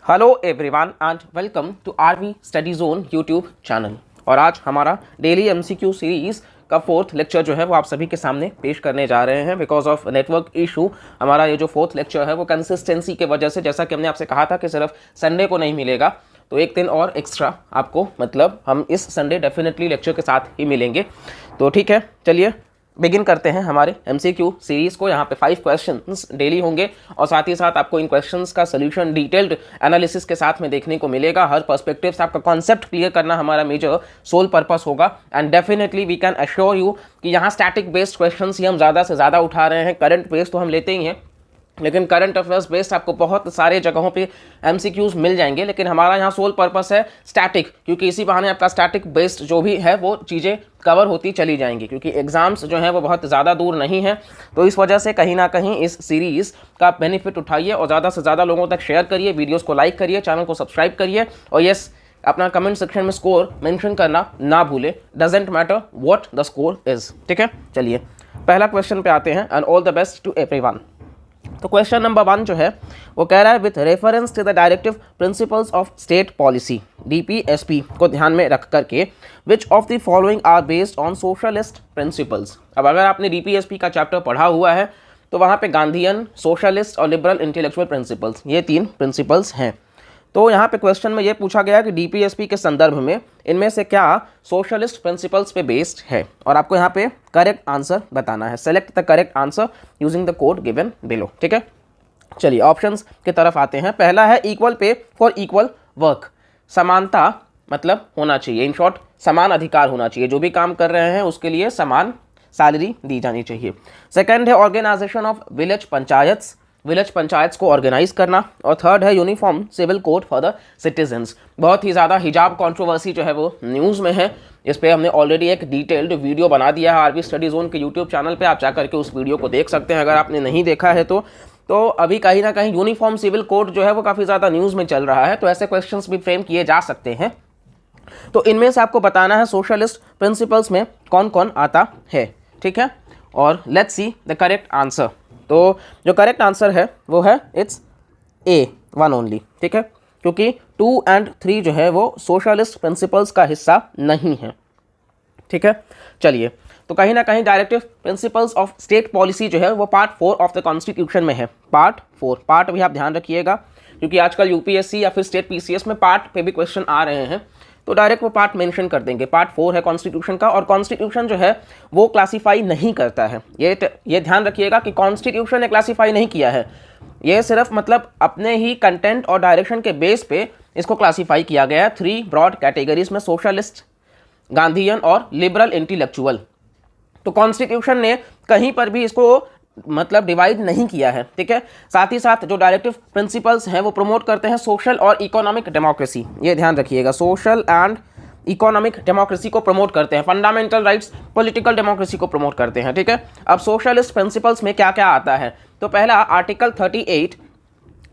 Hello everyone and welcome to RV study zone YouTube channel. और आज हमारा daily MCQ series का fourth lecture जो है वो आप सभी के सामने पेश करने जा रहे हैं। बिकॉज ऑफ नेटवर्क इशू हमारा ये जो फोर्थ लेक्चर है वो कंसिस्टेंसी के वजह से, जैसा कि हमने आपसे कहा था कि सिर्फ संडे को नहीं मिलेगा, तो एक दिन और एक्स्ट्रा आपको मतलब हम इस संडे डेफिनेटली लेक्चर के साथ ही मिलेंगे। तो ठीक है, चलिए बिगिन करते हैं हमारे एमसीक्यू सीरीज़ को। यहाँ पे 5 क्वेश्चंस डेली होंगे और साथ ही साथ आपको इन क्वेश्चंस का सोल्यूशन डिटेल्ड एनालिसिस के साथ में देखने को मिलेगा। हर पर्सपेक्टिव से आपका कॉन्सेप्ट क्लियर करना हमारा मेजर सोल पर्पस होगा। And definitely we can assure you कि यहाँ स्टैटिक बेस्ड क्वेश्चंस ही हम ज़्यादा से ज़्यादा उठा रहे हैं। करंट बेस्ड तो हम लेते ही हैं, लेकिन करंट अफेयर्स बेस्ड आपको बहुत सारे जगहों पे एमसीक्यूज मिल जाएंगे, लेकिन हमारा यहाँ सोल पर्पस है स्टैटिक, क्योंकि इसी बहाने आपका स्टैटिक बेस्ड जो भी है वो चीज़ें कवर होती चली जाएंगी, क्योंकि एग्जाम्स जो हैं वो बहुत ज़्यादा दूर नहीं है। तो इस वजह से कहीं ना कहीं इस सीरीज़ का बेनिफिट उठाइए और ज़्यादा से ज़्यादा लोगों तक शेयर करिए, वीडियोज़ को लाइक करिए, चैनल को सब्सक्राइब करिए और यस, अपना कमेंट सेक्शन में स्कोर मेंशन करना ना भूले। Doesn't matter what the score is. ठीक है, चलिए पहला क्वेश्चन पे आते हैं। And all the best to everyone. तो क्वेश्चन नंबर 1 जो है वो कह रहा है, with reference to the directive principles of state policy DPSP को ध्यान में रख करके which of the following are based on socialist principles. अब अगर आपने डीपीएसपी का चैप्टर पढ़ा हुआ है तो वहाँ पे गांधीयन, सोशलिस्ट और लिबरल इंटेलेक्चुअल प्रिंसिपल्स, ये 3 प्रिंसिपल्स हैं। तो यहाँ पे क्वेश्चन में ये पूछा गया कि डीपीएसपी के संदर्भ में इनमें से क्या सोशलिस्ट प्रिंसिपल्स पे बेस्ड है, और आपको यहाँ पे करेक्ट आंसर बताना है। Select the correct answer using the code given below. ठीक है, चलिए ऑप्शंस की तरफ आते हैं। पहला है equal pay for equal work. समानता मतलब होना चाहिए, इन शॉर्ट समान अधिकार होना चाहिए, जो भी काम कर रहे हैं उसके लिए समान सैलरी दी जानी चाहिए। सेकेंड है organisation of village panchayats, village panchayats को ऑर्गेनाइज करना। और थर्ड है uniform civil code for the citizens. बहुत ही ज़्यादा हिजाब कंट्रोवर्सी जो है वो न्यूज़ में है, इस पर हमने ऑलरेडी एक डिटेल्ड वीडियो बना दिया है आरवी स्टडी जोन के यूट्यूब चैनल पे, आप जाकर के उस वीडियो को देख सकते हैं अगर आपने नहीं देखा है तो अभी कहीं ना कहीं यूनिफॉर्म सिविल कोड जो है वो काफ़ी ज़्यादा न्यूज़ में चल रहा है, तो ऐसे क्वेश्चंस भी फ्रेम किए जा सकते हैं। तो इनमें से आपको बताना है सोशलिस्ट प्रिंसिपल्स में कौन कौन आता है। ठीक है, और let's see the correct answer. तो जो करेक्ट आंसर है वो है इट्स ए, 1 ओनली। ठीक है, क्योंकि 2 और 3 जो है वो सोशलिस्ट प्रिंसिपल्स का हिस्सा नहीं है। ठीक है, चलिए तो कहीं ना कहीं directive principles of state policy जो है वो पार्ट 4 ऑफ द कॉन्स्टिट्यूशन में है। पार्ट 4, पार्ट भी आप ध्यान रखिएगा, क्योंकि आजकल यूपीएससी या फिर स्टेट पीसीएस में पार्ट पे भी क्वेश्चन आ रहे हैं, तो डायरेक्ट वो पार्ट मेंशन कर देंगे। पार्ट 4 है कॉन्स्टिट्यूशन का, और कॉन्स्टिट्यूशन जो है वो क्लासीफाई नहीं करता है। ये ध्यान रखिएगा कि कॉन्स्टिट्यूशन ने क्लासीफाई नहीं किया है, ये सिर्फ मतलब अपने ही कंटेंट और डायरेक्शन के बेस पे इसको क्लासीफाई किया गया है 3 ब्रॉड कैटेगरीज में, सोशलिस्ट, गांधीयन और लिबरल इंटेलेक्चुअल। तो कॉन्स्टिट्यूशन ने कहीं पर भी इसको मतलब डिवाइड नहीं किया है। ठीक है, साथ ही साथ जो डायरेक्टिव प्रिंसिपल्स हैं वो प्रमोट करते हैं सोशल और इकोनॉमिक डेमोक्रेसी, ये ध्यान रखिएगा, सोशल एंड इकोनॉमिक डेमोक्रेसी को प्रमोट करते हैं, फंडामेंटल राइट्स, पॉलिटिकल डेमोक्रेसी को प्रमोट करते हैं। ठीक है, अब सोशलिस्ट प्रिंसिपल्स में क्या क्या आता है, तो पहला आर्टिकल 38।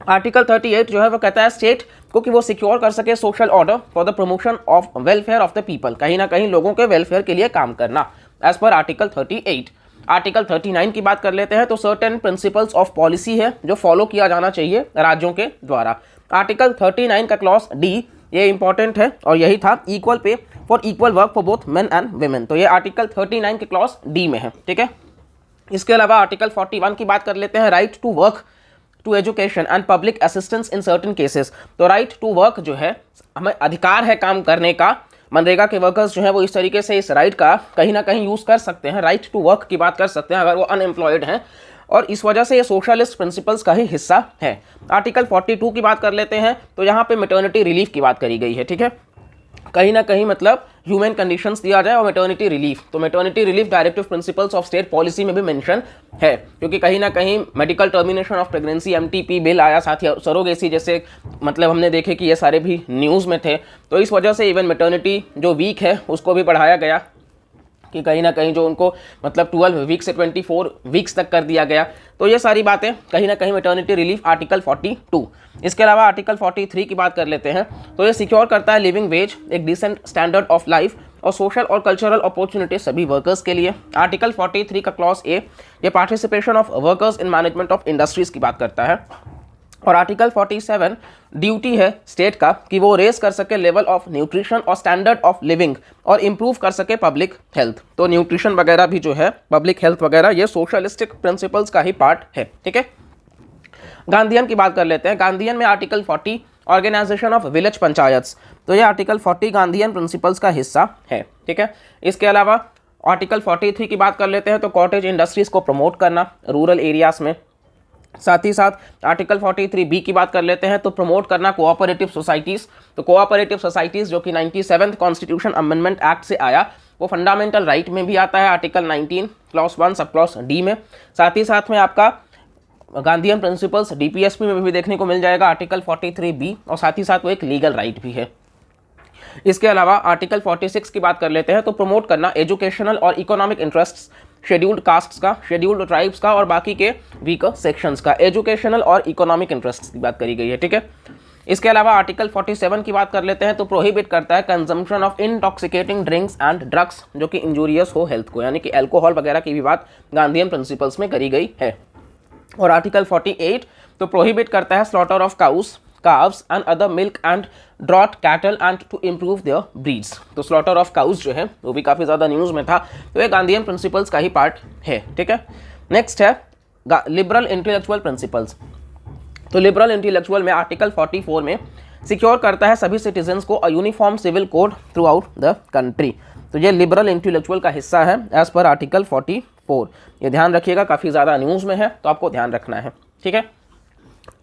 आर्टिकल 38 जो है वो कहता है स्टेट को कि वो सिक्योर कर सके social order for the promotion of welfare of the people, कहीं ना कहीं लोगों के वेलफेयर के लिए काम करना, एज पर आर्टिकल 38। आर्टिकल 39 की बात कर लेते हैं, तो सर्टेन प्रिंसिपल्स ऑफ पॉलिसी है जो फॉलो किया जाना चाहिए राज्यों के द्वारा। आर्टिकल 39 का क्लॉज डी, ये इंपॉर्टेंट है और यही था, equal pay for equal work for both men and women, तो ये आर्टिकल 39 के क्लॉज डी में है। ठीक है, इसके अलावा आर्टिकल 41 की बात कर लेते हैं, right to work, to education and public assistance in certain cases. तो राइट टू वर्क जो है, हमें अधिकार है काम करने का, मनरेगा के वर्कर्स जो है वो इस तरीके से इस राइट का कहीं ना कहीं यूज़ कर सकते हैं, राइट टू वर्क की बात कर सकते हैं अगर वो अनएम्प्लॉयड हैं, और इस वजह से ये सोशलिस्ट प्रिंसिपल्स का ही हिस्सा है। आर्टिकल 42 की बात कर लेते हैं, तो यहाँ पे मैटरनिटी रिलीफ की बात करी गई है। ठीक है, कहीं ना कहीं मतलब ह्यूमन कंडीशंस दिया जाए और मैटरनिटी रिलीफ, तो maternity relief directive principles of state policy में भी मेंशन है, क्योंकि कहीं ना कहीं medical termination of pregnancy MTP bill आया, साथ ही सरोगेसी जैसे मतलब हमने देखे कि ये सारे भी न्यूज़ में थे, तो इस वजह से इवन मैटरनिटी जो वीक है उसको भी बढ़ाया गया, कि कहीं ना कहीं जो उनको मतलब 12 वीक से 24 वीक्स तक कर दिया गया। तो ये सारी बातें कहीं ना कहीं मैटरनिटी रिलीफ आर्टिकल 42। इसके अलावा आर्टिकल 43 की बात कर लेते हैं, तो ये सिक्योर करता है लिविंग वेज, एक डिसेंट स्टैंडर्ड ऑफ लाइफ और सोशल और कल्चरल अपॉर्चुनिटी सभी वर्कर्स के लिए। आर्टिकल 43 का क्लॉज ए, ये participation of workers in management of industries की बात करता है। और आर्टिकल 47 ड्यूटी है स्टेट का कि वो रेस कर सके लेवल ऑफ न्यूट्रिशन और स्टैंडर्ड ऑफ लिविंग और इम्प्रूव कर सके पब्लिक हेल्थ। तो न्यूट्रिशन वगैरह भी जो है, पब्लिक हेल्थ वगैरह, ये सोशलिस्टिक प्रिंसिपल्स का ही पार्ट है। ठीक है, गांधीयन की बात कर लेते हैं। गांधीयन में article 40 organisation of village panchayats, तो ये आर्टिकल 40 गांधीयन प्रिंसिपल्स का हिस्सा है। ठीक है, इसके अलावा आर्टिकल 43 की बात कर लेते हैं, तो कॉटेज इंडस्ट्रीज को प्रमोट करना रूरल एरियाज में। साथ ही साथ आर्टिकल 43B की बात कर लेते हैं, तो प्रमोट करना कोऑपरेटिव सोसाइटीज़। तो कोऑपरेटिव सोसाइटीज़ जो कि 97th कॉन्स्टिट्यूशन अमेंडमेंट एक्ट से आया, वो फंडामेंटल राइट में भी आता है, article 19 clause 1 sub clause D में। साथ ही साथ में आपका गांधीयन प्रिंसिपल्स DPSP में भी देखने को मिल जाएगा, आर्टिकल 43B, और साथ ही साथ वो एक लीगल राइट भी है। इसके अलावा आर्टिकल 46 की बात कर लेते हैं, तो प्रमोट करना एजुकेशनल और इकोनॉमिक इंटरेस्ट्स शेड्यूल्ड कास्ट्स का, शेड्यूल्ड ट्राइब्स का और बाकी के वीकर सेक्शंस का, एजुकेशनल और इकोनॉमिक इंटरेस्ट्स की बात करी गई है। ठीक है, इसके अलावा आर्टिकल 47 की बात कर लेते हैं, तो प्रोहिबिट करता है consumption of intoxicating drinks and drugs जो कि इंजूरियस हो हेल्थ को, यानी कि अल्कोहल वगैरह की भी बात गांधीयन प्रिंसिपल्स में करी गई है। और आर्टिकल 48 तो प्रोहिबिट करता है slaughter of cows, calves and other milk and draught cattle and to improve their breeds। तो स्लॉटर ऑफ काउस जो है वो भी काफ़ी ज़्यादा न्यूज़ में था, तो ये गांधीयन प्रिंसिपल्स का ही पार्ट है। ठीक है, नेक्स्ट है लिबरल इंटेलेक्चुअल प्रिंसिपल्स। तो लिबरल इंटेलेक्चुअल में आर्टिकल 44 में सिक्योर करता है सभी सिटीजन्स को a uniform civil code throughout the country. तो ये लिबरल इंटेलेक्चुअल का हिस्सा है एज पर आर्टिकल 44। ये ध्यान रखिएगा, काफ़ी ज़्यादा न्यूज़ में है, तो आपको ध्यान रखना है। ठीक है,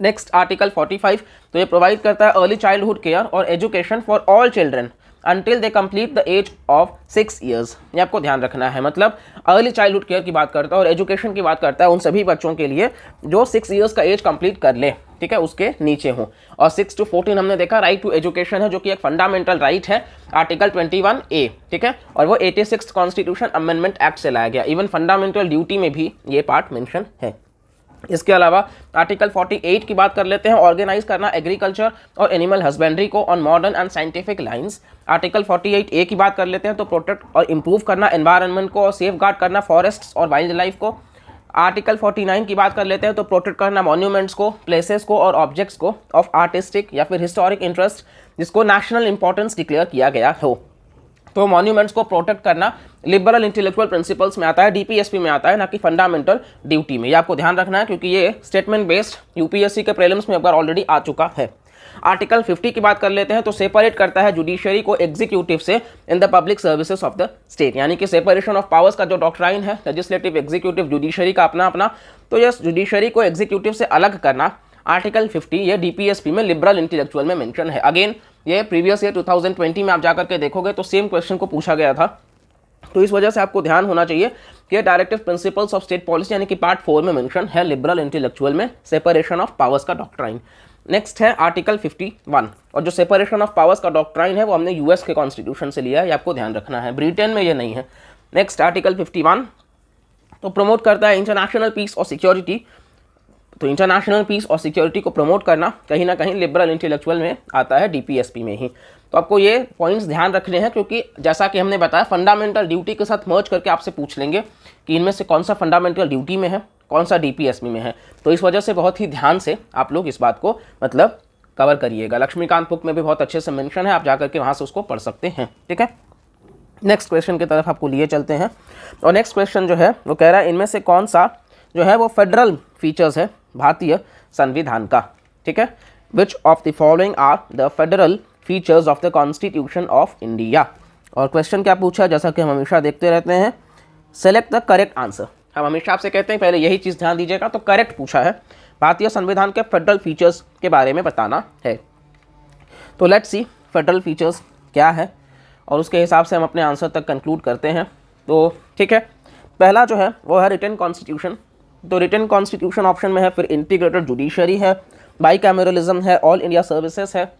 नेक्स्ट आर्टिकल 45 तो ये प्रोवाइड करता है अर्ली चाइल्डहुड केयर और education for all children until they complete the age of 6 years। ये आपको ध्यान रखना है, मतलब अर्ली चाइल्डहुड केयर की बात करता है और एजुकेशन की बात करता है उन सभी बच्चों के लिए जो 6 years का एज कंप्लीट कर ले। ठीक है, उसके नीचे हो। और 6 to 14 हमने देखा राइट टू एजुकेशन है, जो कि एक फंडामेंटल राइट है, आर्टिकल 21A। ठीक है, और वो 86th कॉन्स्टिट्यूशन अमेंडमेंट एक्ट से लाया गया। इवन फंडामेंटल ड्यूटी में भी ये पार्ट मेंशन है। इसके अलावा आर्टिकल 48 की बात कर लेते हैं, ऑर्गेनाइज करना एग्रीकल्चर और एनिमल हस्बेंड्री को on modern and scientific lines. Article 48A की बात कर लेते हैं, तो प्रोटेक्ट और इम्प्रूव करना एनवायरनमेंट को और सेफ गार्ड करना फॉरेस्ट्स और वाइल्ड लाइफ को। आर्टिकल 49 की बात कर लेते हैं, तो प्रोटेक्ट करना मॉन्यूमेंट्स को, प्लेसेस को और ऑब्जेक्ट्स को ऑफ आर्टिस्टिक या फिर हिस्टोरिक इंटरेस्ट जिसको नेशनल इंपॉर्टेंस डिक्लेयर किया गया हो। तो मॉन्यूमेंट्स को प्रोटेक्ट करना लिबरल इंटेलेक्चुअल प्रिंसिपल्स में आता है, DPSP में आता है, ना कि फंडामेंटल ड्यूटी में। ये आपको ध्यान रखना है क्योंकि ये स्टेटमेंट बेस्ड UPSC के प्रीलिम्स में एक बार ऑलरेडी आ चुका है। आर्टिकल 50 की बात कर लेते हैं, तो सेपरेट करता है जुडिशरी को एग्जीक्यूटिव से in the public services of the state, यानी कि सेपरेशन ऑफ पावर्स का जो डॉक्ट्राइन है, लेजिस्लेटिव, एग्जीक्यूटिव, जुडिशरी का अपना अपना, तो ये जुडिशरी को एग्जीक्यूटिव से अलग करना आर्टिकल 50 ये DPSP में लिबरल इंटेलेक्चुअल में मेंशन है। अगेन ये प्रीवियस ईयर 2020 में आप जाकर के देखोगे तो सेम क्वेश्चन को पूछा गया था, तो इस वजह से आपको ध्यान होना चाहिए कि directive principles of state policy यानी कि पार्ट 4 में मेंशन है लिबरल इंटेलेक्चुअल में सेपरेशन ऑफ पावर्स का डॉक्ट्राइन। नेक्स्ट है आर्टिकल 51, और जो सेपरेशन ऑफ पावर्स का डॉक्ट्राइन है वो हमने US के कॉन्स्टिट्यूशन से लिया है, ये आपको ध्यान रखना है, ब्रिटेन में ये नहीं है। नेक्स्ट आर्टिकल 51 तो प्रमोट करता है इंटरनेशनल पीस और सिक्योरिटी। तो इंटरनेशनल पीस और सिक्योरिटी को प्रमोट करना कहीं ना कहीं लिबरल इंटेलेक्चुअल में आता है, DPSP में ही। तो आपको ये पॉइंट्स ध्यान रखने हैं क्योंकि जैसा कि हमने बताया फंडामेंटल ड्यूटी के साथ मर्ज करके आपसे पूछ लेंगे कि इनमें से कौन सा फंडामेंटल ड्यूटी में है, कौन सा DPSP में है। तो इस वजह से बहुत ही ध्यान से आप लोग इस बात को मतलब कवर करिएगा। लक्ष्मीकांत बुक में भी बहुत अच्छे से मेंशन है, आप जाकर के वहाँ से उसको पढ़ सकते हैं। ठीक है, नेक्स्ट क्वेश्चन की तरफ आपको लिए चलते हैं। और नेक्स्ट क्वेश्चन जो है वो कह रहा है इनमें से कौन सा जो है वो फेडरल फीचर्स है भारतीय संविधान का। ठीक है, which of the following are the federal features of the constitution of India. और क्वेश्चन क्या पूछा, जैसा कि हम हमेशा देखते रहते हैं, सेलेक्ट द करेक्ट आंसर। हम हमेशा आपसे कहते हैं पहले यही चीज़ ध्यान दीजिएगा, तो करेक्ट पूछा है, भारतीय संविधान के फेडरल फीचर्स के बारे में बताना है। तो लेट्स सी फेडरल फीचर्स क्या है और उसके हिसाब से हम अपने आंसर तक कंक्लूड करते हैं। तो ठीक है, पहला जो है वो है रिटन कॉन्स्टिट्यूशन। तो रिटन कॉन्स्टिट्यूशन ऑप्शन में है, फिर इंटीग्रेटेड जुडिशरी है, बाईकैमरलिज्म है, ऑल इंडिया सर्विसेज है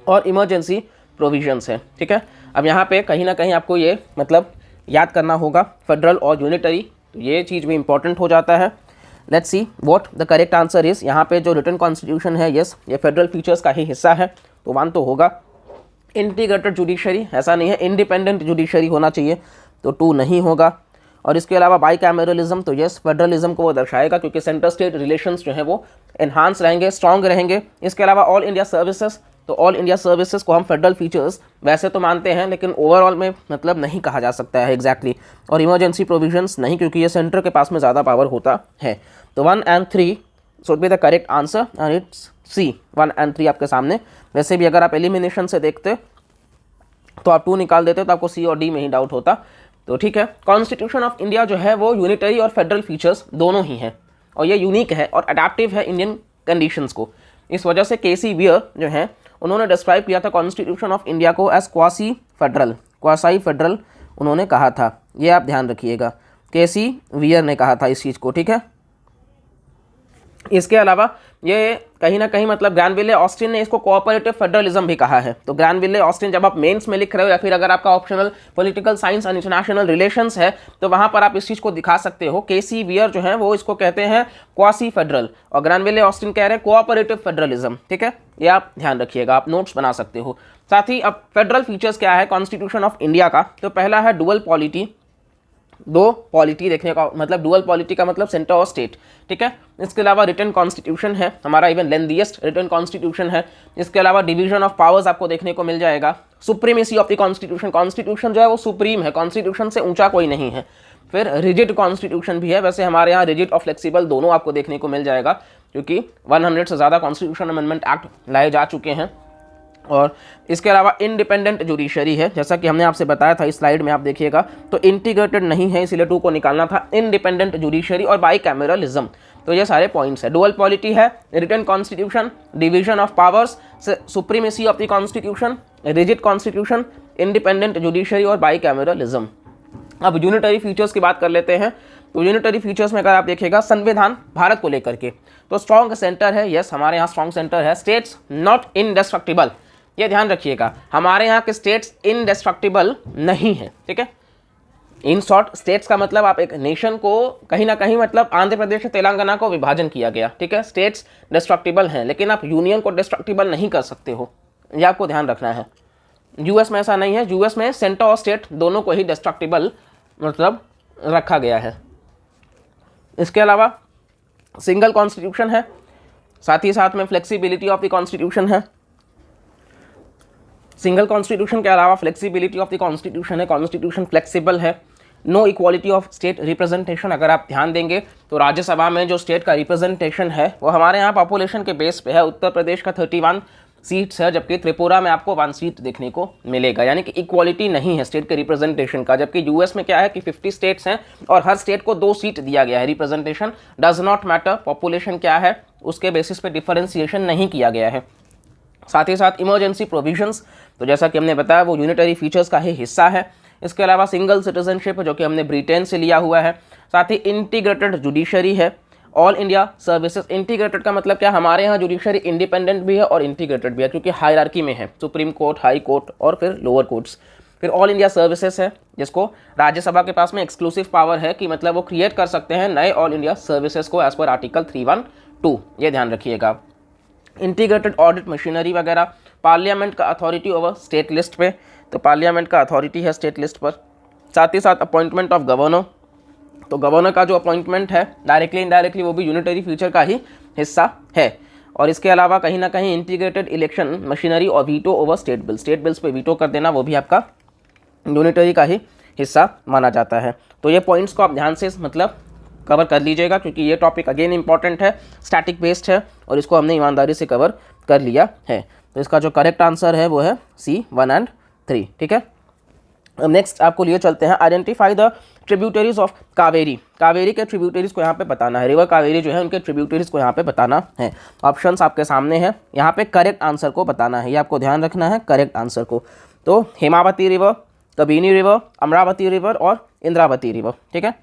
और इमरजेंसी प्रोविजंस है। ठीक है, अब यहाँ पे कहीं ना कहीं आपको ये मतलब याद करना होगा फेडरल और यूनिटरी, तो ये चीज़ भी इंपॉर्टेंट हो जाता है। Let's see what the correct answer is. यहाँ पे जो रिटन कॉन्स्टिट्यूशन है, यस ये फेडरल फीचर्स का ही हिस्सा है, तो 1 तो होगा। इंटीग्रेटेड जुडिशरी ऐसा नहीं है, इंडिपेंडेंट जुडिशरी होना चाहिए, तो 2 नहीं होगा। और इसके अलावा बाई कैमरलिज्म, तो यस फेडरलिज्म को वो दर्शाएगा क्योंकि सेंटर स्टेट रिलेशंस जो है वो एनहांस रहेंगे, स्ट्रॉन्ग रहेंगे। इसके अलावा ऑल इंडिया सर्विसेज, तो ऑल इंडिया सर्विसेज को हम फेडरल फीचर्स वैसे तो मानते हैं लेकिन ओवरऑल में मतलब नहीं कहा जा सकता है एग्जैक्टली। और इमरजेंसी प्रोविजंस नहीं, क्योंकि ये सेंटर के पास में ज़्यादा पावर होता है। तो 1 and 3 should be the correct answer and it's C. 1 and 3 आपके सामने। वैसे भी अगर आप एलिमिनेशन से देखते तो आप 2 निकाल देते तो आपको सी और डी में ही डाउट होता। तो ठीक है, कॉन्स्टिट्यूशन ऑफ इंडिया जो है वो यूनिटरी और फेडरल फीचर्स दोनों ही हैं और ये यूनिक है और अडेप्टिव है इंडियन कंडीशंस को। इस वजह से केसी वियर जो है उन्होंने डिस्क्राइब किया था कॉन्स्टिट्यूशन ऑफ इंडिया को एज क्वासी फेडरल उन्होंने कहा था। ये आप ध्यान रखिएगा, केसी वियर ने कहा था इस चीज़ को, ठीक है। इसके अलावा ये कहीं ना कहीं मतलब ग्रैनविले ऑस्टिन ने इसको कोऑपरेटिव फेडरलिज्म भी कहा है। तो ग्रैनविले ऑस्टिन जब आप मेंस में लिख रहे हो या फिर अगर आपका optional political science and international relations है तो वहां पर आप इस चीज़ को दिखा सकते हो। केसी वियर जो है वो इसको कहते हैं क्वासी फेडरल और ग्रैनविले ऑस्टिन कह रहे हैं कोऑपरेटिव फेडरलिज्म, ठीक है। ये आप ध्यान रखिएगा, आप नोट्स बना सकते हो। साथ ही अब फेडरल फीचर्स क्या है कॉन्स्टिट्यूशन ऑफ इंडिया का, तो पहला है डुअल पॉलिटी, 2 पॉलिटी देखने का मतलब डुअल पॉलिटी का मतलब सेंटर और स्टेट, ठीक है। इसके अलावा रिटन कॉन्स्टिट्यूशन है हमारा, इवन लेंथीएस्ट रिटन कॉन्स्टिट्यूशन है। इसके अलावा डिवीजन ऑफ पावर्स आपको देखने को मिल जाएगा। Supremacy of the constitution, constitution जो है वो सुप्रीम है, कॉन्स्टिट्यूशन से ऊंचा कोई नहीं है। फिर रिजिड कॉन्स्टिट्यूशन भी है, वैसे हमारे यहाँ रिजिड और फ्लेक्सिबल दोनों आपको देखने को मिल जाएगा क्योंकि 100 से ज़्यादा कॉन्स्टिट्यूशन अमेंडमेंट एक्ट लाए जा चुके हैं। और इसके अलावा इंडिपेंडेंट जुडिशरी है, जैसा कि हमने आपसे बताया था इस स्लाइड में आप देखिएगा, तो इंटीग्रेटेड नहीं है इसलिए 2 को निकालना था। इंडिपेंडेंट जुडिशरी और बाई कैमरलिज्म, तो ये सारे पॉइंट्स है। डुअल पॉलिटी है, written constitution, division of powers, supremacy of the constitution, rigid constitution, independent judiciary और बाई कैमरलिज्म। अब यूनिटरी फीचर्स की बात कर लेते हैं। तो यूनिटरी फीचर्स में अगर आप देखिएगा संविधान भारत को लेकर के तो स्ट्रॉन्ग सेंटर है, यस हमारे यहाँ स्ट्रॉन्ग सेंटर है। स्टेट्स नॉट इंडेस्ट्रक्टिबल, ये ध्यान रखिएगा, हमारे यहाँ के स्टेट्स इंडेस्ट्रक्टिबल नहीं है, ठीक है। इन शॉर्ट स्टेट्स का मतलब आप एक नेशन को कहीं ना कहीं मतलब आंध्र प्रदेश और तेलंगाना को विभाजन किया गया, ठीक है। स्टेट्स डिस्ट्रक्टिबल हैं लेकिन आप यूनियन को डिस्ट्रक्टिबल नहीं कर सकते हो, ये आपको ध्यान रखना है। यूएस में ऐसा नहीं है, यूएस में सेंटर और स्टेट दोनों को ही डिस्ट्रक्टिबल मतलब रखा गया है। इसके अलावा सिंगल कॉन्स्टिट्यूशन है, साथ ही साथ में फ्लेक्सिबिलिटी ऑफ द कॉन्स्टिट्यूशन है। सिंगल कॉन्स्टिट्यूशन के अलावा फ्लेक्सिबिलिटी ऑफ द कॉन्स्टिट्यूशन है, कॉन्स्टिट्यूशन फ्लेक्सिबल है। No equality of state representation, अगर आप ध्यान देंगे तो राज्यसभा में जो स्टेट का रिप्रेजेंटेशन है वो हमारे यहाँ पॉपुलेशन के बेस पे है। उत्तर प्रदेश का 31 सीट्स है जबकि त्रिपुरा में आपको 1 सीट देखने को मिलेगा, यानी कि इक्वालिटी नहीं है स्टेट के रिप्रेजेंटेशन का। जबकि यूएस में क्या है कि 50 स्टेट्स हैं और हर स्टेट को 2 सीट दिया गया है। Representation does not matter, population क्या है उसके बेसिस पे डिफरेंशिएशन नहीं किया गया है। साथ ही साथ इमरजेंसी प्रोविजंस, तो जैसा कि हमने बताया वो यूनिटरी फीचर्स का ही हिस्सा है। इसके अलावा सिंगल सिटीजनशिप जो कि हमने ब्रिटेन से लिया हुआ है। साथ ही इंटीग्रेटेड जुडिशरी है। ऑल इंडिया सर्विसेज, इंटीग्रेटेड का मतलब क्या, हमारे यहाँ जुडिशरी इंडिपेंडेंट भी है और इंटीग्रेटेड भी है क्योंकि हायरार्की में है, सुप्रीम कोर्ट, हाई कोर्ट और फिर लोअर कोर्ट्स। फिर ऑल इंडिया सर्विसेज है जिसको राज्यसभा के पास में एक्सक्लूसिव पावर है कि मतलब वो क्रिएट कर सकते हैं नए ऑल इंडिया सर्विसेज को एज पर आर्टिकल 312, ये ध्यान रखिएगा। इंटीग्रेटेड ऑडिट मशीनरी वगैरह। पार्लियामेंट का अथॉरिटी ओवर स्टेट लिस्ट पे, तो पार्लियामेंट का अथॉरिटी है स्टेट लिस्ट पर। साथ ही साथ अपॉइंटमेंट ऑफ गवर्नर, तो गवर्नर का जो अपॉइंटमेंट है डायरेक्टली इनडायरेक्टली वो भी यूनिटरी फीचर का ही हिस्सा है। और इसके अलावा कहीं ना कहीं इंटीग्रेटेड इलेक्शन मशीनरी और veto over state bill, state bills पे वीटो कर देना वो भी आपका यूनिटरी का ही हिस्सा माना जाता है। तो ये पॉइंट्स को आप ध्यान से मतलब कवर कर लीजिएगा क्योंकि ये टॉपिक अगेन इंपॉर्टेंट है, स्टैटिक बेस्ड है और इसको हमने ईमानदारी से कवर कर लिया है। तो इसका जो करेक्ट आंसर है वो है सी 1 and 3, ठीक है। अब नेक्स्ट आपको लिए चलते हैं, identify the tributaries of Kaveri. Kaveri के ट्रिब्यूटरीज को यहाँ पे बताना है, रिवर कावेरी जो है उनके ट्रिब्यूटरीज को यहाँ पे बताना है। ऑप्शंस आपके सामने हैं, यहाँ पे करेक्ट आंसर को बताना है, ये आपको ध्यान रखना है करेक्ट आंसर को। तो Hemavati river, Kabini river, Amaravati river और इंद्रावती रिवर, ठीक है।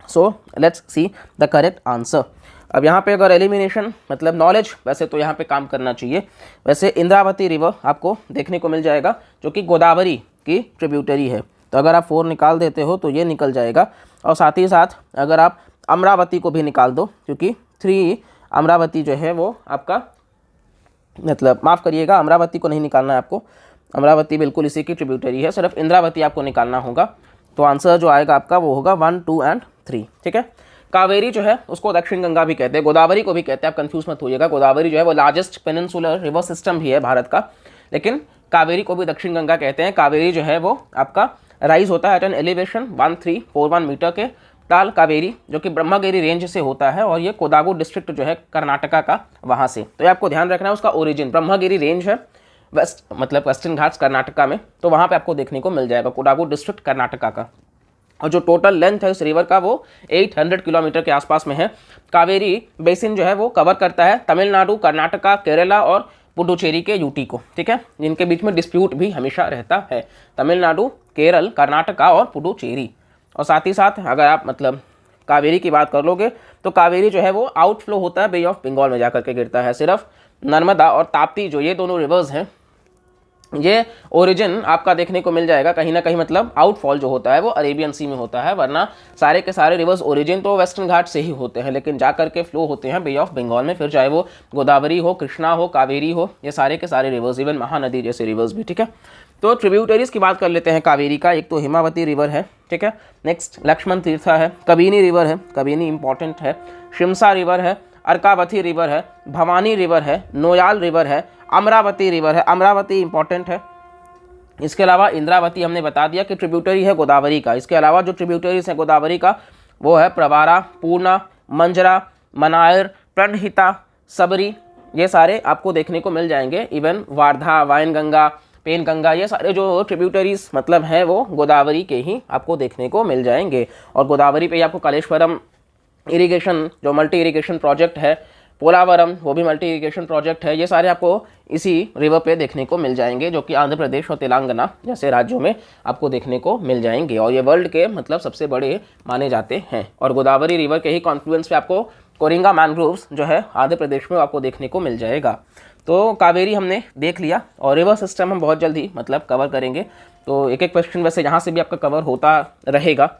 So let's see the correct answer. अब यहाँ पे अगर एलिमिनेशन मतलब नॉलेज, वैसे तो यहाँ पे काम करना चाहिए। वैसे इंद्रावती रिवर आपको देखने को मिल जाएगा जो कि गोदावरी की ट्रिब्यूटरी है, तो अगर आप 4 निकाल देते हो तो ये निकल जाएगा। और साथ ही साथ अगर आप अमरावती को भी निकाल दो क्योंकि 3 अमरावती जो है वो आपका मतलब माफ़ करिएगा, अमरावती को नहीं निकालना है आपको, अमरावती बिल्कुल इसी की ट्रिब्यूटरी है, सिर्फ इंद्रावती आपको निकालना होगा। तो आंसर जो आएगा आपका वो होगा 1, 2 एंड 3। ठीक है। कावेरी जो है उसको दक्षिण गंगा भी कहते हैं, गोदावरी को भी कहते हैं, आप कंफ्यूज मत होइएगा। गोदावरी जो है वो लार्जेस्ट पेनिनसुलर रिवर सिस्टम भी है भारत का, लेकिन कावेरी को भी दक्षिण गंगा कहते हैं। कावेरी जो है वो आपका राइज होता है एट एन एलिवेशन 1341 मीटर के ताल कावेरी, जो कि ब्रह्मगिरी रेंज से होता है, और ये कोडागु डिस्ट्रिक्ट जो है कर्नाटका का वहाँ से। तो ये आपको ध्यान रखना है, उसका ओरिजिन ब्रह्मगिरी रेंज है, वेस्ट मतलब वेस्टर्न घाट्स कर्नाटका में, तो वहाँ पे आपको देखने को मिल जाएगा, कोडागु डिस्ट्रिक्ट कर्नाटका का। और जो टोटल लेंथ है इस रिवर का वो 800 किलोमीटर के आसपास में है। कावेरी बेसिन जो है वो कवर करता है तमिलनाडु, कर्नाटका, केरला और पुडुचेरी के यूटी को। ठीक है, जिनके बीच में डिस्प्यूट भी हमेशा रहता है, तमिलनाडु, केरल, कर्नाटका और पुडुचेरी। और साथ ही साथ अगर आप मतलब कावेरी की बात कर लोगे तो कावेरी जो है वो आउटफ्लो होता है बे ऑफ बंगाल में जाकर के गिरता है। सिर्फ नर्मदा और ताप्ती जो ये दोनों रिवर्स हैं, ये ओरिजिन आपका देखने को मिल जाएगा कहीं ना कहीं, मतलब आउटफॉल जो होता है वो अरेबियन सी में होता है, वरना सारे के सारे रिवर्स ओरिजिन तो वेस्टर्न घाट से ही होते हैं, लेकिन जा करके फ्लो होते हैं बे ऑफ बंगाल में। फिर चाहे वो गोदावरी हो, कृष्णा हो, कावेरी हो, ये सारे के सारे रिवर्स, इवन महानदी जैसे रिवर्स भी। ठीक है, तो ट्रिब्यूटरीज की बात कर लेते हैं कावेरी का। एक तो हिमावती रिवर है, ठीक है, नेक्स्ट लक्ष्मण तीर्था है, कबिनी रिवर है, कबिनी इंपॉर्टेंट है, शिमसा रिवर है, अर्कावती रिवर है, भवानी रिवर है, नोयाल रिवर है, अमरावती रिवर है, अमरावती इंपॉर्टेंट है। इसके अलावा इंद्रावती हमने बता दिया कि ट्रिब्यूटरी है गोदावरी का। इसके अलावा जो ट्रिब्यूटरीज हैं गोदावरी का वो है प्रवारा, पूर्णा, मंजरा, मनायर, प्रणहिता, सबरी, ये सारे आपको देखने को मिल जाएंगे। इवन वारधा, वायनगंगा, पेनगंगा, ये सारे जो ट्रिब्यूटरीज मतलब हैं वो गोदावरी के ही आपको देखने को मिल जाएंगे। और गोदावरी पे ही आपको कालेश्वरम इरिगेशन जो मल्टी इरिगेशन प्रोजेक्ट है, पोलावरम वो भी मल्टी इरिगेशन प्रोजेक्ट है, ये सारे आपको इसी रिवर पे देखने को मिल जाएंगे, जो कि आंध्र प्रदेश और तेलंगाना जैसे राज्यों में आपको देखने को मिल जाएंगे। और ये वर्ल्ड के मतलब सबसे बड़े माने जाते हैं। और गोदावरी रिवर के ही कॉन्फ्लुएंस पे आपको कोरिंगा मैंग्रोव्स जो है आंध्र प्रदेश में आपको देखने को मिल जाएगा। तो कावेरी हमने देख लिया, और रिवर सिस्टम हम बहुत जल्दी मतलब कवर करेंगे। तो एक एक क्वेश्चन वैसे यहाँ से भी आपका कवर होता रहेगा।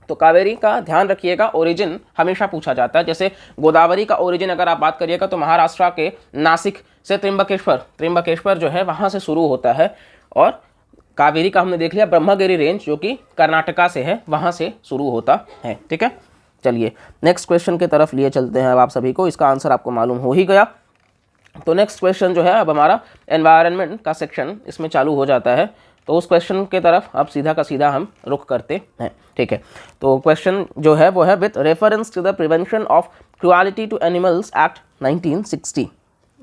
तो कावेरी का ध्यान रखिएगा, ओरिजिन हमेशा पूछा जाता है। जैसे गोदावरी का ओरिजिन अगर आप बात करिएगा तो महाराष्ट्र के नासिक से त्र्यंबकेश्वर जो है वहाँ से शुरू होता है। और कावेरी का हमने देख लिया ब्रह्मगिरी रेंज जो कि कर्नाटका से है, वहाँ से शुरू होता है। ठीक है, चलिए नेक्स्ट क्वेश्चन की तरफ लिए चलते हैं। अब आप सभी को इसका आंसर आपको मालूम हो ही गया। तो नेक्स्ट क्वेश्चन जो है अब हमारा एनवायरनमेंट का सेक्शन इसमें चालू हो जाता है। तो उस क्वेश्चन के तरफ अब सीधा का सीधा हम रुख करते हैं। ठीक है, तो क्वेश्चन जो है वो है with reference to the prevention of cruelty to animals act 1960।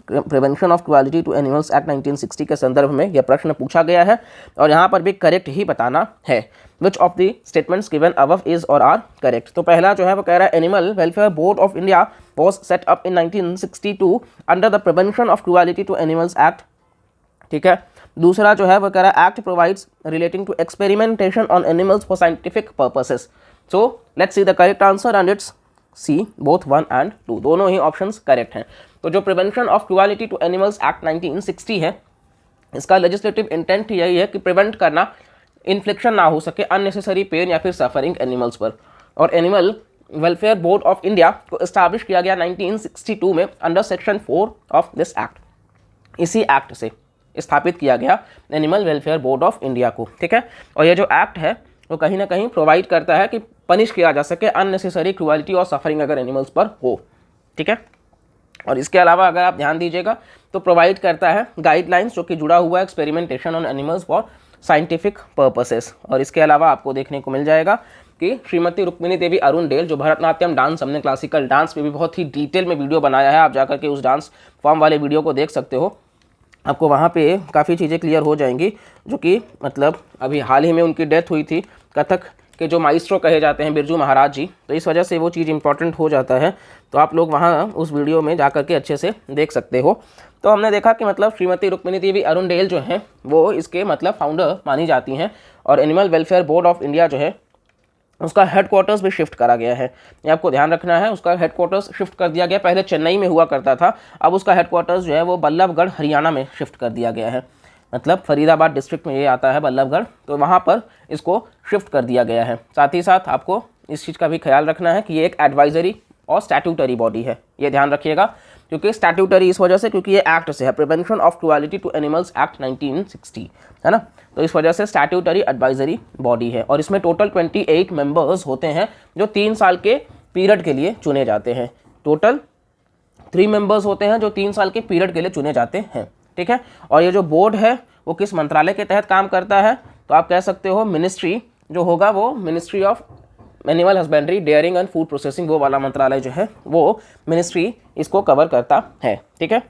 Prevention of cruelty to animals act 1960 के संदर्भ में यह प्रश्न पूछा गया है, और यहाँ पर भी करेक्ट ही बताना है। Which of the statements given above is or are correct. तो पहला जो है वो कह रहा है animal welfare board of India was set up in 1962 under the prevention of cruelty to animals act. ठीक है, दूसरा जो है वो कह रहा है act provides relating to experimentation on animals for scientific purposes. So let's see the correct answer and it's C, both 1 and 2, दोनों ही ऑप्शंस करेक्ट हैं। तो जो prevention of cruelty to animals act 1960 है, इसका लेजिस्लेटिव इंटेंट यही है कि प्रिवेंट करना, इन्फ्लिक्शन ना हो सके अननेसेसरी पेन या फिर सफरिंग एनिमल्स पर। और animal welfare board of India को इस्टेब्लिश किया गया 1962 में under section 4 of this act. इसी एक्ट से स्थापित किया गया animal welfare board of India को। ठीक है, और ये जो एक्ट है वो कहीं ना कहीं प्रोवाइड करता है कि पनिश किया जा सके अननेसेसरी क्रुएलिटी और सफरिंग अगर एनिमल्स पर हो। ठीक है, और इसके अलावा अगर आप ध्यान दीजिएगा तो प्रोवाइड करता है गाइडलाइंस जो कि जुड़ा हुआ है experimentation on animals for scientific purposes. और इसके अलावा आपको देखने को मिल जाएगा कि श्रीमती रुक्मिणी देवी अरुणडेल जो भरतनाट्यम डांस, हमने क्लासिकल डांस पे भी बहुत ही डिटेल में वीडियो बनाया है, आप जाकर के उस डांस फॉर्म वाले वीडियो को देख सकते हो, आपको वहाँ पे काफ़ी चीज़ें क्लियर हो जाएंगी। जो कि मतलब अभी हाल ही में उनकी डेथ हुई थी, कथक के जो माइस्ट्रो कहे जाते हैं बिरजू महाराज जी, तो इस वजह से वो चीज़ इंपॉर्टेंट हो जाता है। तो आप लोग वहाँ उस वीडियो में जा करके अच्छे से देख सकते हो। तो हमने देखा कि मतलब श्रीमती रुक्मिणी देवी अरुणडेल जो हैं वो इसके मतलब फाउंडर मानी जाती हैं। और animal welfare board of India जो है उसका हेडक्वार्टर्स भी शिफ्ट करा गया है, ये आपको ध्यान रखना है। उसका हेडक्वार्टर्स शिफ्ट कर दिया गया, पहले चेन्नई में हुआ करता था, अब उसका हेडक्वार्टर्स जो है वो बल्लभगढ़ हरियाणा में शिफ्ट कर दिया गया है। मतलब फरीदाबाद डिस्ट्रिक्ट में ये आता है बल्लभगढ़, तो वहाँ पर इसको शिफ्ट कर दिया गया है। साथ ही साथ आपको इस चीज़ का भी ख्याल रखना है कि ये एक एडवाइजरी और स्टैट्यूटरी बॉडी है, ये ध्यान रखिएगा। क्योंकि स्टैट्यूटरी इस वजह से क्योंकि ये एक्ट से है, prevention of cruelty to animals act 1960, है ना। तो इस वजह से स्टैट्यूटरी एडवाइजरी बॉडी है और इसमें टोटल 28 मेंबर्स होते हैं जो 3 साल के पीरियड के लिए चुने जाते हैं। टोटल 3 मेंबर्स होते हैं जो 3 साल के पीरियड के लिए चुने जाते हैं, ठीक है। और ये जो बोर्ड है वो किस मंत्रालय के तहत काम करता है, तो आप कह सकते हो मिनिस्ट्री जो होगा वो ministry of animal husbandry, dairying and food processing, वो वाला मंत्रालय जो है वो मिनिस्ट्री इसको कवर करता है, ठीक है।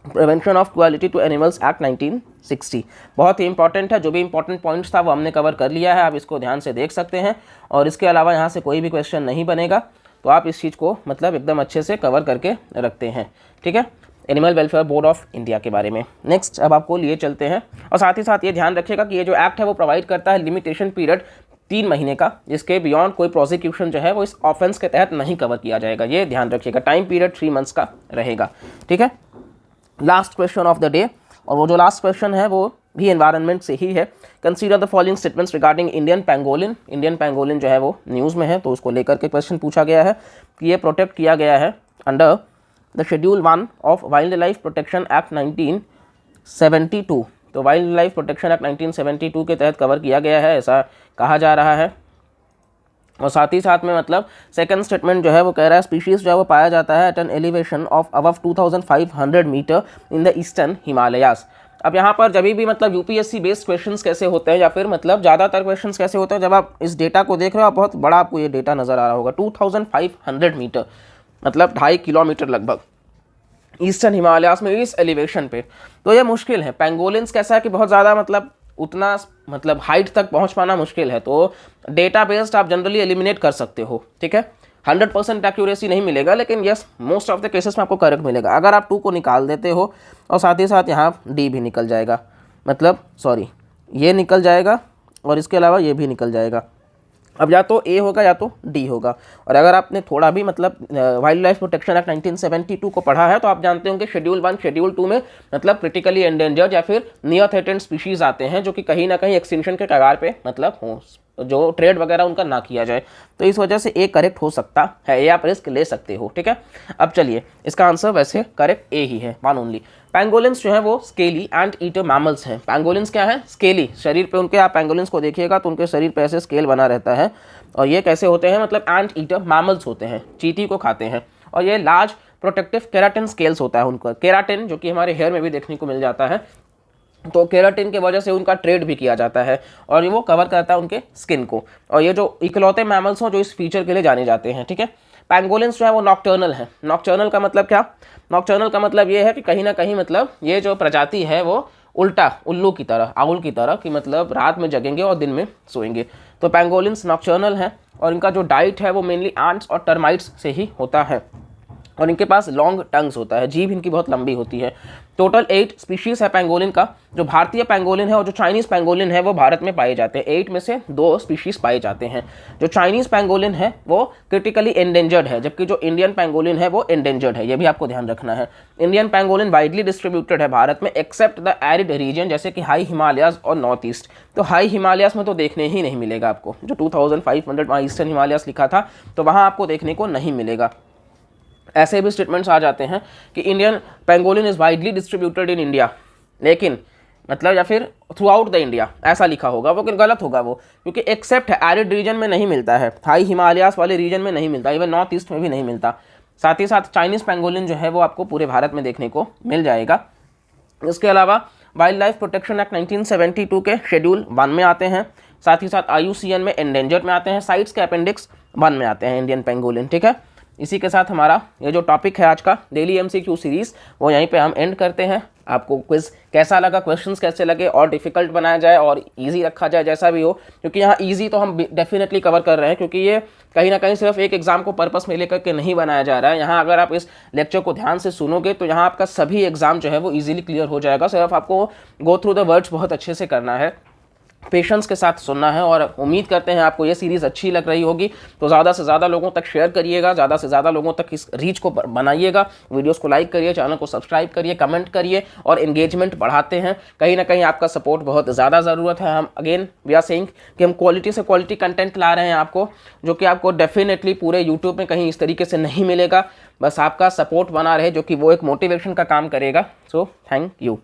Prevention of cruelty to animals act 1960 बहुत ही इंपॉर्टेंट है। जो भी इंपॉर्टेंट पॉइंट्स था वो हमने कवर कर लिया है, आप इसको ध्यान से देख सकते हैं। और इसके अलावा यहाँ से कोई भी क्वेश्चन नहीं बनेगा, तो आप इस चीज़ को मतलब एकदम अच्छे से कवर करके रखते हैं, ठीक है, animal welfare board of India के बारे में। नेक्स्ट अब आपको लिए चलते हैं, और साथ ही साथ ये ध्यान रखिएगा कि ये जो एक्ट है वो प्रोवाइड करता है लिमिटेशन पीरियड 3 महीने का, जिसके बियॉन्ड कोई प्रोसिक्यूशन जो है वो इस ऑफेंस के तहत नहीं कवर किया जाएगा, ये ध्यान रखिएगा। टाइम पीरियड 3 मंथ्स का रहेगा, ठीक है। Last question of the day, और वो जो लास्ट क्वेश्चन है वो भी एनवायरनमेंट से ही है। Consider the following statements regarding Indian pangolin. Indian pangolin जो है वो न्यूज़ में है, तो उसको लेकर के क्वेश्चन पूछा गया है कि ये प्रोटेक्ट किया गया है under the schedule 1 of wild life protection act 1972। तो वाइल्ड लाइफ प्रोटेक्शन एक्ट 1972 के तहत कवर किया गया है, ऐसा कहा जा रहा है। और साथ ही साथ में मतलब सेकंड स्टेटमेंट जो है वो कह रहा है स्पीशीज़ जो है वो पाया जाता है at an elevation of above 2500 metre in the eastern Himalayas. अब यहाँ पर जब भी मतलब यूपीएससी बेस्ड क्वेश्चंस कैसे होते हैं, या फिर मतलब ज़्यादातर क्वेश्चंस कैसे होते हैं, जब आप इस डेटा को देख रहे हो, आप बहुत बड़ा आपको ये डेटा नज़र आ रहा होगा, 2500 मीटर मतलब 2.5 किलोमीटर लगभग ईस्टर्न हिमालयास में इस एलिवेशन पे। तो ये मुश्किल है। पैंगोलिन्स कैसा है कि बहुत ज़्यादा मतलब उतना मतलब हाइट तक पहुंच पाना मुश्किल है, तो डेटा बेस्ड आप जनरली एलिमिनेट कर सकते हो, ठीक है। 100% एक्यूरेसी नहीं मिलेगा, लेकिन yes most of the cases में आपको करेक्ट मिलेगा। अगर आप 2 को निकाल देते हो और साथ ही साथ यहाँ डी भी निकल जाएगा, मतलब सॉरी ये निकल जाएगा और इसके अलावा ये भी निकल जाएगा। अब या तो ए होगा या तो डी होगा। और अगर आपने थोड़ा भी मतलब वाइल्ड लाइफ प्रोटेक्शन एक्ट 1972 को पढ़ा है, तो आप जानते होंगे शेड्यूल 1 शेड्यूल 2 में मतलब क्रिटिकली एंडेंजर्ड या फिर नियर थ्रेटेंड स्पीशीज आते हैं जो कि कहीं ना कहीं एक्सटिंक्शन के कगार पे मतलब हों, जो ट्रेड वगैरह उनका ना किया जाए। तो इस वजह से ए करेक्ट हो सकता है, ये आप रिस्क ले सकते हो, ठीक है। अब चलिए इसका आंसर वैसे करेक्ट ए ही है, वन ओनली। पैंगोलिन्स जो है वो स्केली एंड ईटर मैमल्स हैं। पैंगोलिन्स क्या है? स्केली, शरीर पे उनके आप पैंगोलिन्स को देखिएगा तो उनके शरीर पे ऐसे स्केल बना रहता है। और ये कैसे होते हैं? मतलब एंड ईटर मैमल्स होते हैं, चींटी को खाते हैं। और ये लार्ज प्रोटेक्टिव केराटिन स्केल्स होता है उनका। केराटिन जो कि हमारे हेयर में भी देखने को मिल जाता है, तो केराटिन की वजह से उनका ट्रेड भी किया जाता है और ये वो कवर करता है उनके स्किन को। और ये जो इकलौते मैमल्स हों जो इस फीचर के लिए जाने जाते हैं, ठीक है। पैंगोलिन्स जो है वो नॉक्टर्नल है। नॉक्टर्नल का मतलब क्या? नॉक्टर्नल का मतलब ये है कि कहीं ना कहीं मतलब ये जो प्रजाति है वो उल्टा उल्लू की तरह, आउल की तरह कि मतलब रात में जगेंगे और दिन में सोएंगे। तो पैंगोलिन्स नॉक्टर्नल है और इनका जो डाइट है वो मेनली एंट्स और टर्माइट्स से ही होता है। और इनके पास लॉन्ग टंग्स होता है, जीभ इनकी बहुत लंबी होती है। टोटल 8 स्पीशीज़ है पैंगोलिन का। जो भारतीय पैंगोलिन है और जो चाइनीज़ पैंगोलिन है वो भारत में पाए जाते हैं। 8 में से 2 स्पीशीज़ पाए जाते हैं। जो चाइनीज़ पैंगोलिन है वो क्रिटिकली एंडेंजर्ड है, जबकि जो इंडियन पैंगोलिन है वो एंडेंजर्ड है, ये भी आपको ध्यान रखना है। इंडियन पैंगोलिन वाइडली डिस्ट्रीब्यूटेड है भारत में एक्सेप्ट द एरिड रीजन, जैसे कि हाई हिमालयाज और नॉर्थ ईस्ट। तो हाई हिमालयाज में तो देखने ही नहीं मिलेगा आपको, जो 2500 वहाँ ईस्टर्न हिमालयाज लिखा था तो वहाँ आपको देखने को नहीं मिलेगा। ऐसे भी स्टेटमेंट्स आ जाते हैं कि Indian pangolin is widely distributed in India, लेकिन मतलब या फिर थ्रू आउट द इंडिया ऐसा लिखा होगा वो, लेकिन गलत होगा वो, क्योंकि एक्सेप्ट एरिड रीजन में नहीं मिलता है, हाई हिमालयास वाले रीजन में नहीं मिलता, इवन नॉर्थ ईस्ट में भी नहीं मिलता। साथ ही साथ चाइनीज़ पैंगोलिन जो है वो आपको पूरे भारत में देखने को मिल जाएगा। इसके अलावा वाइल्ड लाइफ प्रोटेक्शन एक्ट 1972 के शेड्यूल 1 में आते हैं, साथ ही साथ IUCN में एंडेंजर्ड में आते हैं, साइट्स के अपेंडिक्स 1 में आते हैं इंडियन पैंगोलिन, ठीक है। इसी के साथ हमारा ये जो टॉपिक है आज का डेली MCQ सीरीज़ वो यहीं पे हम एंड करते हैं। आपको क्विज़ कैसा लगा, क्वेश्चंस कैसे लगे, और डिफ़िकल्ट बनाया जाए और इजी रखा जाए, जैसा भी हो, क्योंकि यहाँ इजी तो हम डेफिनेटली कवर कर रहे हैं, क्योंकि ये कहीं ना कहीं सिर्फ एक एग्जाम को पर्पस में लेकर के नहीं बनाया जा रहा है। यहाँ अगर आप इस लेक्चर को ध्यान से सुनोगे तो यहाँ आपका सभी एग्जाम जो है वो ईजिली क्लियर हो जाएगा। सिर्फ आपको गो थ्रू द वर्ड्स बहुत अच्छे से करना है। पेशेंस के साथ सुनना है। और उम्मीद करते हैं आपको ये सीरीज़ अच्छी लग रही होगी, तो ज़्यादा से ज़्यादा लोगों तक शेयर करिएगा, ज़्यादा से ज़्यादा लोगों तक इस रीच को बनाइएगा, वीडियोस को लाइक करिए, चैनल को सब्सक्राइब करिए, कमेंट करिए और एंगेजमेंट बढ़ाते हैं। कहीं ना कहीं आपका सपोर्ट बहुत ज़्यादा ज़रूरत है। हम अगेन वी आर सेइंग कि हम क्वालिटी से क्वालिटी कंटेंट ला रहे हैं आपको, जो कि आपको डेफिनेटली पूरे यूट्यूब में कहीं इस तरीके से नहीं मिलेगा। बस आपका सपोर्ट बना रहे, जो कि वो एक मोटिवेशन का काम करेगा। So thank you.